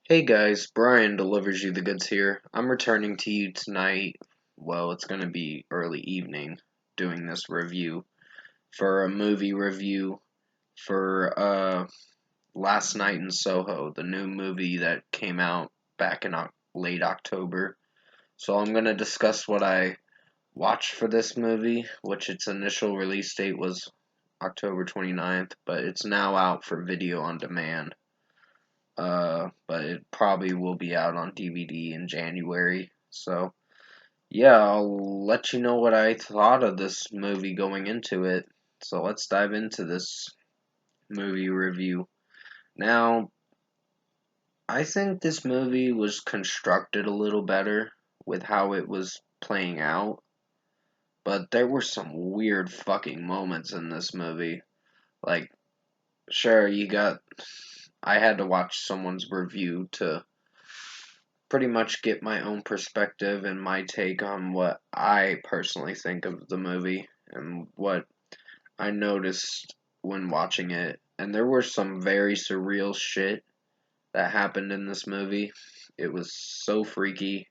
Hey guys, Brian delivers you the goods here. I'm returning to you tonight. Well, it's going to be early evening doing this review for a movie review for Last Night in Soho, the new movie that came out back in late October. So I'm going to discuss what I watched for this movie, which its initial release date was October 29th, but it's now out for video on demand. But it probably will be out on DVD in January. So, yeah, I'll let you know what I thought of this movie going into it. So, let's dive into this movie review. Now, I think this movie was constructed a little better with how it was playing out, but there were some weird fucking moments in this movie. Like, sure, I had to watch someone's review to pretty much get my own perspective and my take on what I personally think of the movie and what I noticed when watching it. And there were some very surreal shit that happened in this movie. It was so freaky.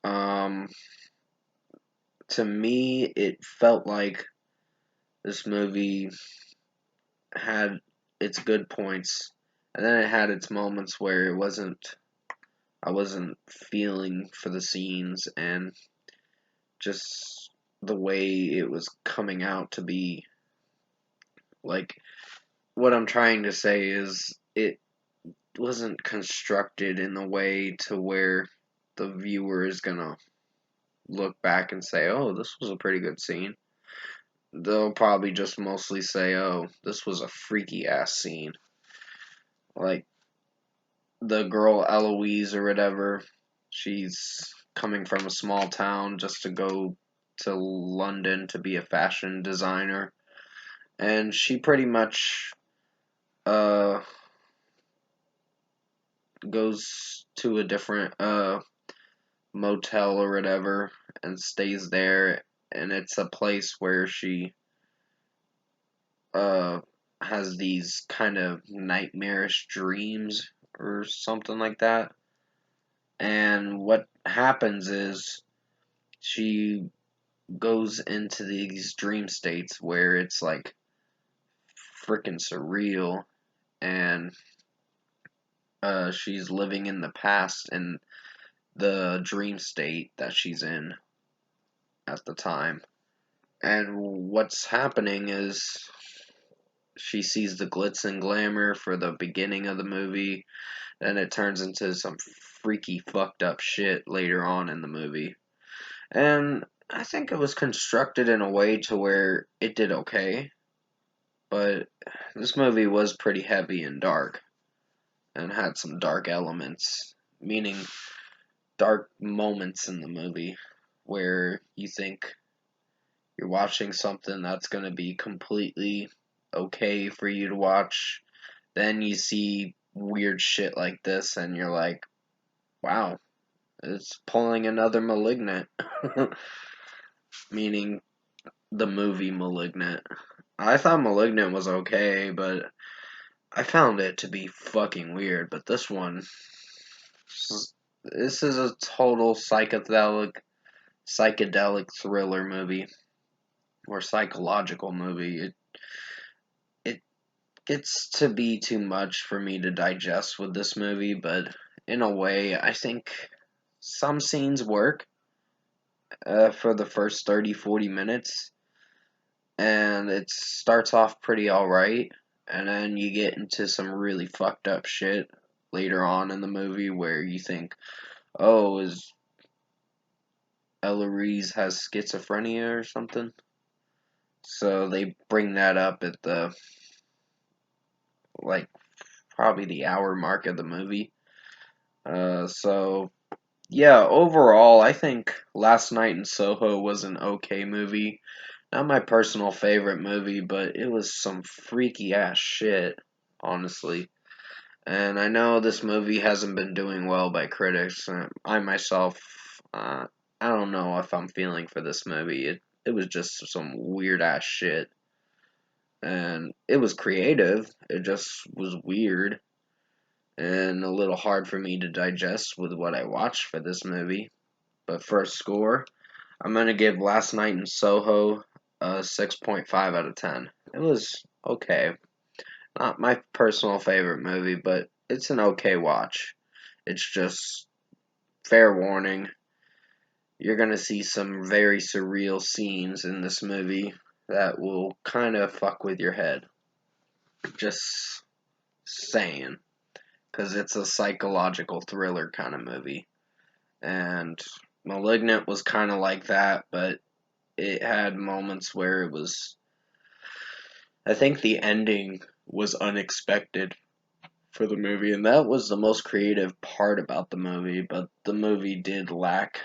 Um, to me, it felt like this movie had its good points, and then it had its moments where I wasn't feeling for the scenes and just the way it was coming out to be. Like, what I'm trying to say is it wasn't constructed in a way to where the viewer is gonna look back and say, oh, this was a pretty good scene. They'll probably just mostly say, oh, this was a freaky ass scene. Like, the girl Eloise or whatever, she's coming from a small town just to go to London to be a fashion designer, and she pretty much uh goes to a different motel or whatever and stays there, and it's a place where she uh has these kind of nightmarish dreams or something like that. And what happens is she goes into these dream states where it's like freaking surreal, and she's living in the past in the dream state that she's in at the time. And what's happening is she sees the glitz and glamour for the beginning of the movie, then it turns into some freaky fucked up shit later on in the movie. And I think it was constructed in a way to where it did okay, but this movie was pretty heavy and dark and had some dark elements, meaning dark moments in the movie where you think you're watching something that's going to be completely okay for you to watch. Then you see weird shit like this, and you're like, wow, it's pulling another Malignant. Meaning the movie Malignant. I thought Malignant was okay, but I found it to be fucking weird. But this is a total psychedelic thriller movie or psychological movie. It gets to be too much for me to digest with this movie, but in a way, I think some scenes work for the first 30-40 minutes, and it starts off pretty alright, and then you get into some really fucked up shit later on in the movie where you think, oh, is Eloise has schizophrenia or something? So they bring that up at the, like, probably the hour mark of the movie. So yeah, overall, I think Last Night in Soho was an okay movie. Not my personal favorite movie, but it was some freaky ass shit, honestly. And I know this movie hasn't been doing well by critics. I myself, uh, I don't know if I'm feeling for this movie. It was just some weird ass shit, and it was creative. It just was weird. and a little hard for me to digest with what I watched for this movie. But for a score, I'm going to give Last Night in Soho a 6.5 out of 10. It was okay. Not my personal favorite movie, but it's an okay watch. It's just fair warning. You're going to see some very surreal scenes in this movie that will kind of fuck with your head. Just saying. Because it's a psychological thriller kind of movie. And Malignant was kind of like that, but it had moments where it was. I think the ending was unexpected for the movie, and that was the most creative part about the movie, but the movie did lack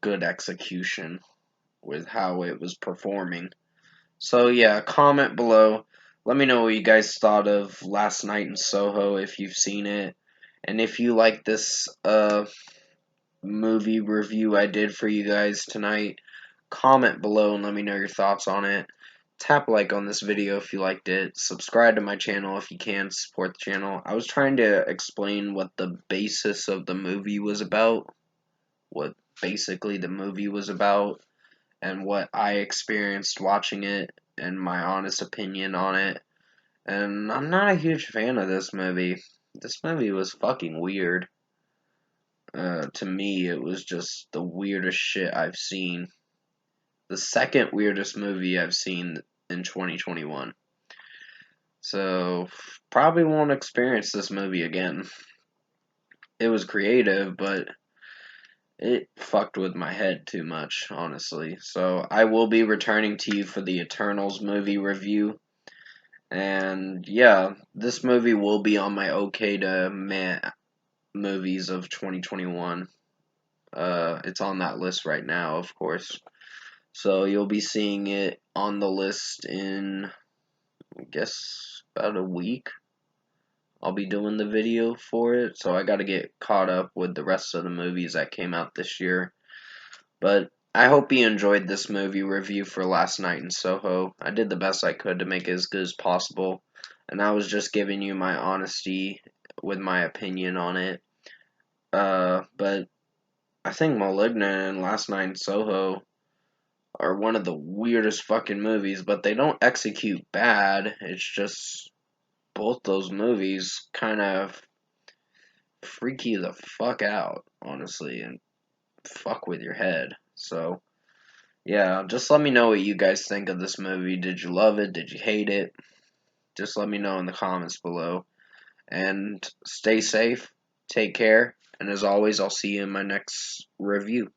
good execution with how it was performing. So, yeah, comment below. Let me know what you guys thought of Last Night in Soho if you've seen it. And if you like this movie review I did for you guys tonight, comment below and let me know your thoughts on it. Tap like on this video if you liked it. Subscribe to my channel if you can. Support the channel. I was trying to explain what the basis of the movie was about. What basically the movie was about. And what I experienced watching it. And my honest opinion on it. And I'm not a huge fan of this movie. This movie was fucking weird. To me, it was just the weirdest shit I've seen. The second weirdest movie I've seen in 2021. So, probably won't experience this movie again. It was creative, but it fucked with my head too much, honestly. So, I will be returning to you for the Eternals movie review. And yeah, this movie will be on my okay to meh movies of 2021. It's on that list right now, of course. So you'll be seeing it on the list in, I guess, about a week. I'll be doing the video for it, so I gotta get caught up with the rest of the movies that came out this year. But I hope you enjoyed this movie review for Last Night in Soho. I did the best I could to make it as good as possible, and I was just giving you my honesty with my opinion on it. But I think Malignant and Last Night in Soho are one of the weirdest fucking movies, but they don't execute bad. It's just both those movies kind of freak you the fuck out, honestly, and fuck with your head. So, yeah, just let me know what you guys think of this movie. Did you love it? Did you hate it? Just let me know in the comments below. And stay safe, take care, and as always, I'll see you in my next review.